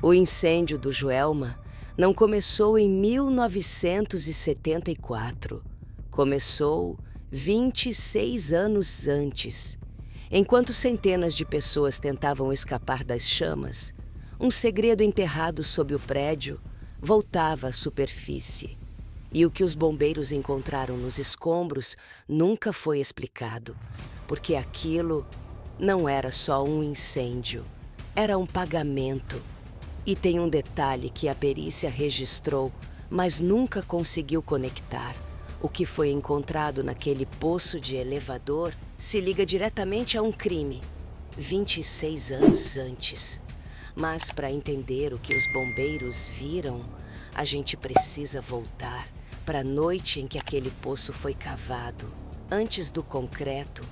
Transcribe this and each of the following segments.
O incêndio do Joelma não começou em 1974. Começou 26 anos antes. Enquanto centenas de pessoas tentavam escapar das chamas, um segredo enterrado sob o prédio voltava à superfície. E o que os bombeiros encontraram nos escombros nunca foi explicado, porque aquilo não era só um incêndio, era um pagamento. E tem um detalhe que a perícia registrou, mas nunca conseguiu conectar. O que foi encontrado naquele poço de elevador se liga diretamente a um crime, 26 anos antes. Mas para entender o que os bombeiros viram, a gente precisa voltar para a noite em que aquele poço foi cavado. Antes do concreto,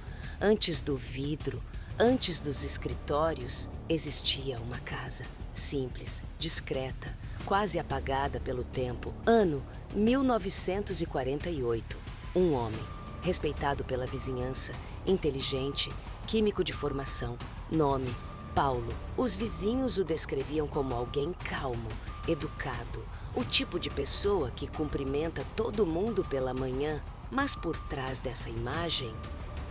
antes do vidro, antes dos escritórios, existia uma casa. Simples, discreta, quase apagada pelo tempo. Ano 1948. Um homem, respeitado pela vizinhança, inteligente, químico de formação. Nome: Paulo. Os vizinhos o descreviam como alguém calmo, educado, o tipo de pessoa que cumprimenta todo mundo pela manhã. Mas por trás dessa imagem,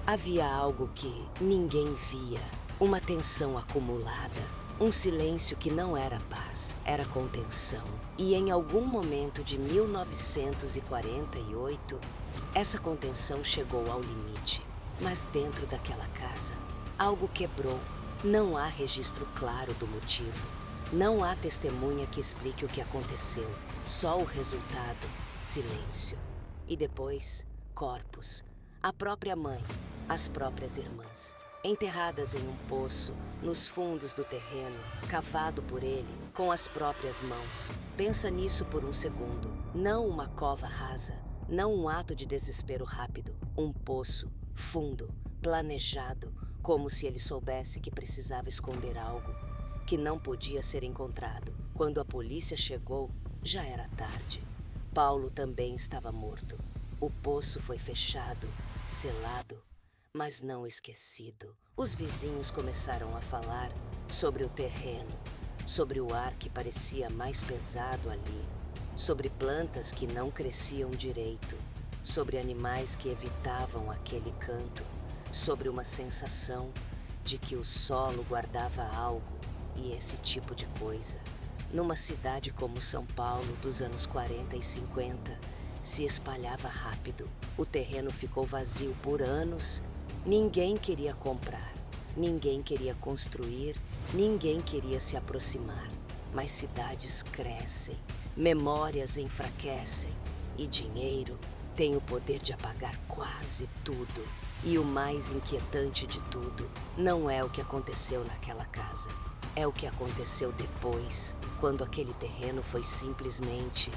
havia algo que ninguém via. Uma tensão acumulada. Um silêncio que não era paz, era contenção. E em algum momento de 1948, essa contenção chegou ao limite. Mas dentro daquela casa, algo quebrou. Não há registro claro do motivo. Não há testemunha que explique o que aconteceu. Só o resultado: silêncio. E depois, corpos. A própria mãe, as próprias irmãs, enterradas em um poço, nos fundos do terreno, cavado por ele, com as próprias mãos. Pensa nisso por um segundo. Não uma cova rasa, não um ato de desespero rápido. Um poço, fundo, planejado, como se ele soubesse que precisava esconder algo, que não podia ser encontrado. Quando a polícia chegou, já era tarde. Paulo também estava morto. O poço foi fechado, selado, mas não esquecido. Os vizinhos começaram a falar sobre o terreno, sobre o ar que parecia mais pesado ali, sobre plantas que não cresciam direito, sobre animais que evitavam aquele canto, sobre uma sensação de que o solo guardava algo e esse tipo de coisa. Numa cidade como São Paulo dos anos 40 e 50, se espalhava rápido. O terreno ficou vazio por anos. Ninguém queria comprar, ninguém queria construir, ninguém queria se aproximar. Mas cidades crescem, memórias enfraquecem e dinheiro tem o poder de apagar quase tudo. E o mais inquietante de tudo não é o que aconteceu naquela casa. É o que aconteceu depois, quando aquele terreno foi simplesmente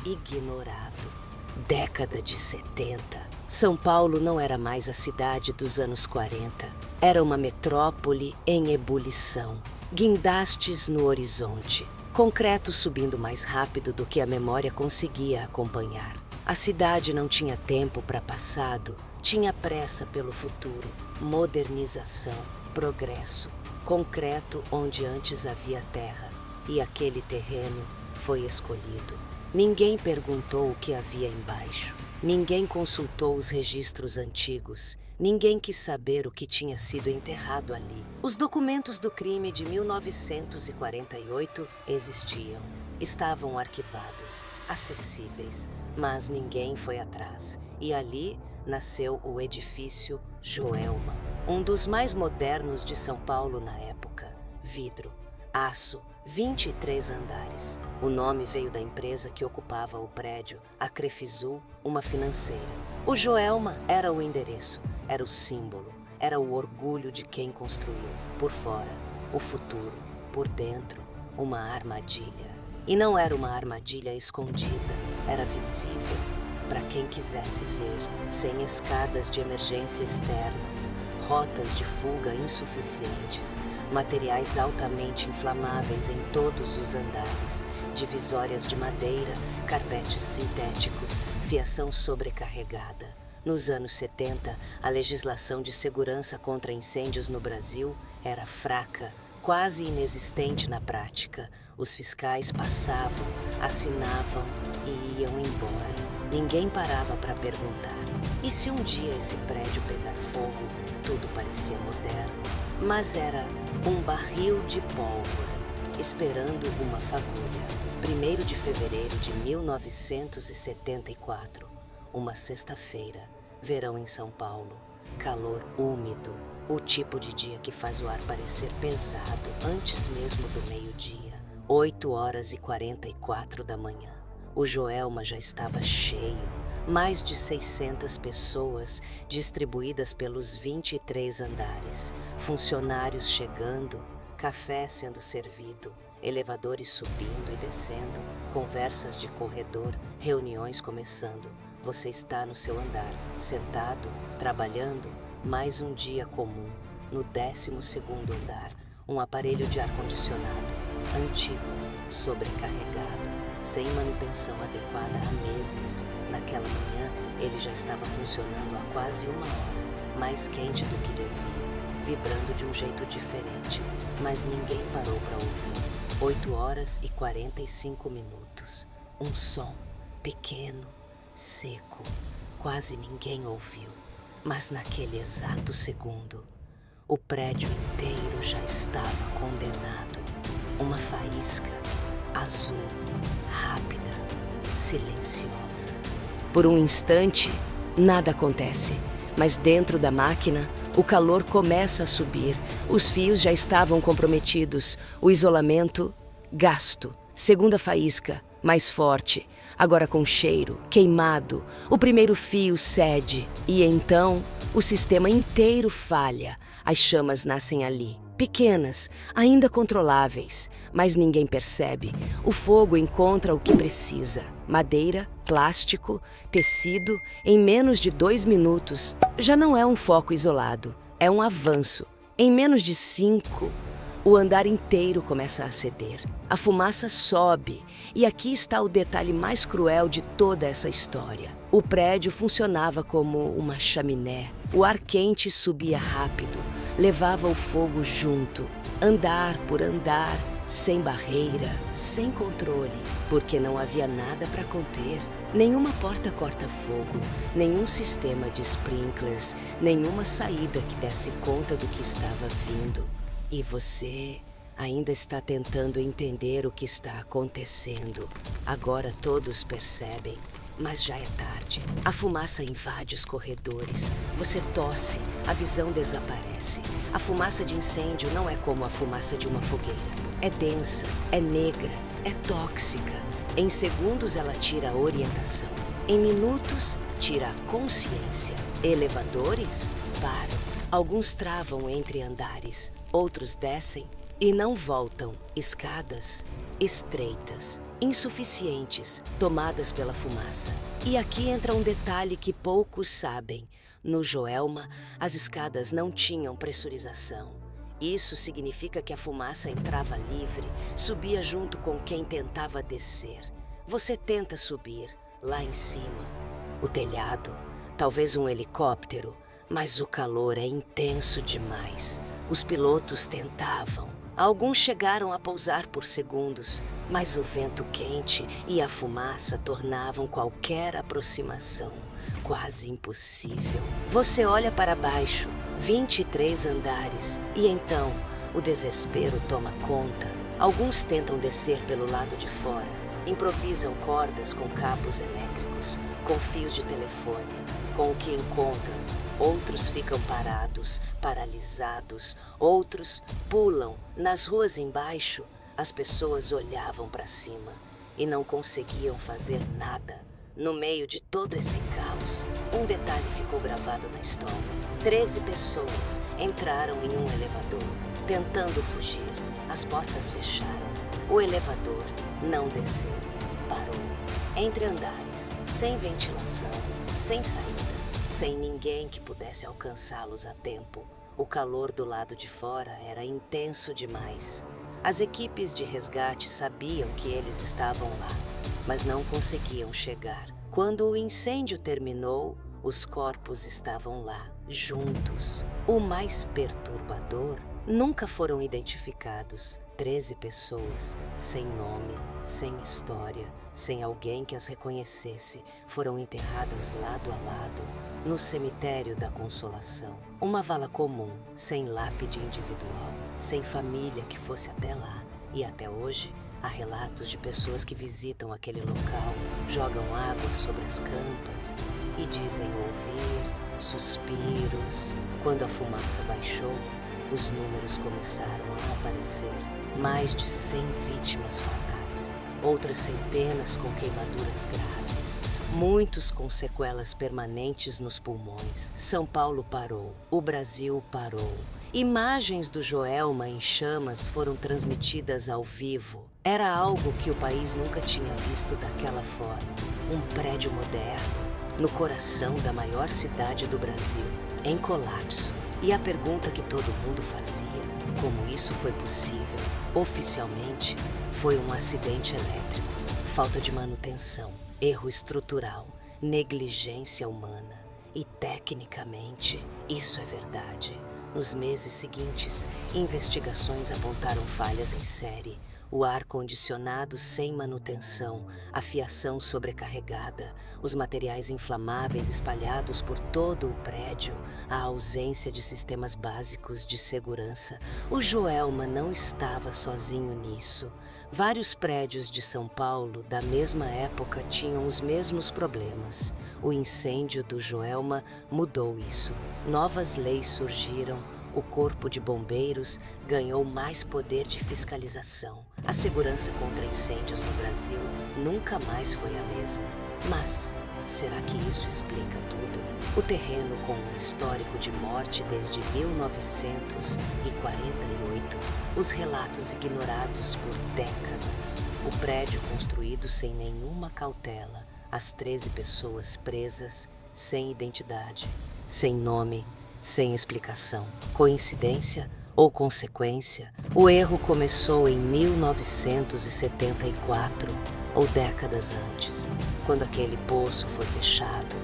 ignorado. Década de 70. São Paulo não era mais a cidade dos anos 40. Era uma metrópole em ebulição. Guindastes no horizonte. Concreto subindo mais rápido do que a memória conseguia acompanhar. A cidade não tinha tempo para passado, tinha pressa pelo futuro. Modernização, progresso. Concreto onde antes havia terra. E aquele terreno foi escolhido. Ninguém perguntou o que havia embaixo. Ninguém consultou os registros antigos. Ninguém quis saber o que tinha sido enterrado ali. Os documentos do crime de 1948 existiam. Estavam arquivados, acessíveis, mas ninguém foi atrás. E ali nasceu o edifício Joelma, um dos mais modernos de São Paulo na época. Vidro, aço, 23 andares. O nome veio da empresa que ocupava o prédio, a Crefisul, uma financeira. O Joelma era o endereço, era o símbolo, era o orgulho de quem construiu. Por fora, o futuro. Por dentro, uma armadilha. E não era uma armadilha escondida, era visível para quem quisesse ver, sem escadas de emergência externas, rotas de fuga insuficientes, materiais altamente inflamáveis em todos os andares, divisórias de madeira, carpetes sintéticos, fiação sobrecarregada. Nos anos 70, a legislação de segurança contra incêndios no Brasil era fraca quase inexistente na prática. Os fiscais passavam, assinavam e iam embora. Ninguém parava para perguntar. E se um dia esse prédio pegar fogo? Tudo parecia moderno, mas era um barril de pólvora, esperando uma fagulha. 1º de fevereiro de 1974, uma sexta-feira, verão em São Paulo, calor úmido, o tipo de dia que faz o ar parecer pesado antes mesmo do meio-dia. 8h44 da manhã. O Joelma já estava cheio. Mais de 600 pessoas distribuídas pelos 23 andares. Funcionários chegando, café sendo servido, elevadores subindo e descendo, conversas de corredor, reuniões começando. Você está no seu andar, sentado, trabalhando. Mais um dia comum. No 12º andar, um aparelho de ar-condicionado, antigo, sobrecarregado, sem manutenção adequada há meses. Naquela manhã, ele já estava funcionando há quase 1 hora, mais quente do que devia, vibrando de um jeito diferente, mas ninguém parou para ouvir. 8h45. Um som pequeno, seco, quase ninguém ouviu. Mas naquele exato segundo, o prédio inteiro já estava condenado. Uma faísca azul, rápida, silenciosa. Por um instante, nada acontece, mas dentro da máquina, o calor começa a subir. Os fios já estavam comprometidos, o isolamento gasto. Segunda faísca, mais forte, agora com cheiro, queimado. O primeiro fio cede e então o sistema inteiro falha. As chamas nascem ali, pequenas, ainda controláveis, mas ninguém percebe. O fogo encontra o que precisa: madeira, plástico, tecido. Em menos de 2 minutos, já não é um foco isolado, é um avanço. Em menos de 5, o andar inteiro começa a ceder. A fumaça sobe, e aqui está o detalhe mais cruel de toda essa história. O prédio funcionava como uma chaminé. O ar quente subia rápido, levava o fogo junto, andar por andar, sem barreira, sem controle, porque não havia nada para conter. Nenhuma porta corta-fogo, nenhum sistema de sprinklers, nenhuma saída que desse conta do que estava vindo. E você ainda está tentando entender o que está acontecendo. Agora todos percebem, mas já é tarde. A fumaça invade os corredores. Você tosse, a visão desaparece. A fumaça de incêndio não é como a fumaça de uma fogueira. É densa, é negra, é tóxica. Em segundos ela tira a orientação. Em minutos, tira a consciência. Elevadores param. Alguns travam entre andares, outros descem e não voltam. Escadas estreitas, insuficientes, tomadas pela fumaça. E aqui entra um detalhe que poucos sabem. No Joelma, as escadas não tinham pressurização. Isso significa que a fumaça entrava livre, subia junto com quem tentava descer. Você tenta subir, lá em cima. O telhado, talvez um helicóptero, mas o calor é intenso demais. Os pilotos tentavam. Alguns chegaram a pousar por segundos, mas o vento quente e a fumaça tornavam qualquer aproximação quase impossível. Você olha para baixo, 23 andares, e então o desespero toma conta. Alguns tentam descer pelo lado de fora, improvisam cordas com cabos elétricos, com fios de telefone, com o que encontram. Outros ficam parados, paralisados. Outros pulam. Nas ruas embaixo, as pessoas olhavam para cima e não conseguiam fazer nada. No meio de todo esse caos, um detalhe ficou gravado na história. 13 pessoas entraram em um elevador, tentando fugir. As portas fecharam. O elevador não desceu. Parou. Entre andares, sem ventilação, sem saída. Sem ninguém que pudesse alcançá-los a tempo. O calor do lado de fora era intenso demais. As equipes de resgate sabiam que eles estavam lá, mas não conseguiam chegar. Quando o incêndio terminou, os corpos estavam lá, juntos. O mais perturbador nunca foram identificados. 13 pessoas, sem nome, sem história, sem alguém que as reconhecesse, foram enterradas lado a lado no cemitério da Consolação. Uma vala comum, sem lápide individual, sem família que fosse até lá. E até hoje, há relatos de pessoas que visitam aquele local, jogam água sobre as campas e dizem ouvir suspiros. Quando a fumaça baixou, os números começaram a aparecer. Mais de 100 vítimas fatais, outras centenas com queimaduras graves, muitos com sequelas permanentes nos pulmões. São Paulo parou, o Brasil parou. Imagens do Joelma em chamas foram transmitidas ao vivo. Era algo que o país nunca tinha visto daquela forma. Um prédio moderno, no coração da maior cidade do Brasil, em colapso. E a pergunta que todo mundo fazia, como isso foi possível? Oficialmente, foi um acidente elétrico, falta de manutenção, erro estrutural, negligência humana. E tecnicamente, isso é verdade. Nos meses seguintes, investigações apontaram falhas em série. O ar-condicionado sem manutenção, a fiação sobrecarregada, os materiais inflamáveis espalhados por todo o prédio, a ausência de sistemas básicos de segurança. O Joelma não estava sozinho nisso. Vários prédios de São Paulo da mesma época tinham os mesmos problemas. O incêndio do Joelma mudou isso. Novas leis surgiram. O Corpo de Bombeiros ganhou mais poder de fiscalização. A segurança contra incêndios no Brasil nunca mais foi a mesma. Mas será que isso explica tudo? O terreno com um histórico de morte desde 1948, os relatos ignorados por décadas, o prédio construído sem nenhuma cautela, as 13 pessoas presas, sem identidade, sem nome, sem explicação. Coincidência ou consequência? O erro começou em 1974 ou décadas antes, quando aquele poço foi fechado,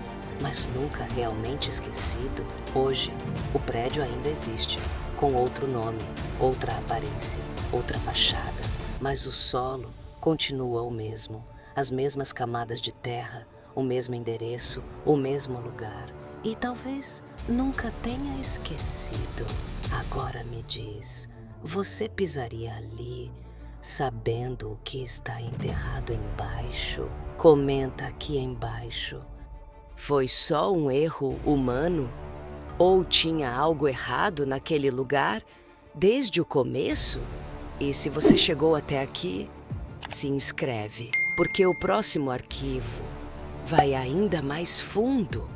mas nunca realmente esquecido. Hoje, o prédio ainda existe, com outro nome, outra aparência, outra fachada, mas o solo continua o mesmo, as mesmas camadas de terra, o mesmo endereço, o mesmo lugar. E talvez nunca tenha esquecido. Agora me diz, você pisaria ali sabendo o que está enterrado embaixo? Comenta aqui embaixo. Foi só um erro humano? Ou tinha algo errado naquele lugar desde o começo? E se você chegou até aqui, se inscreve, porque o próximo arquivo vai ainda mais fundo.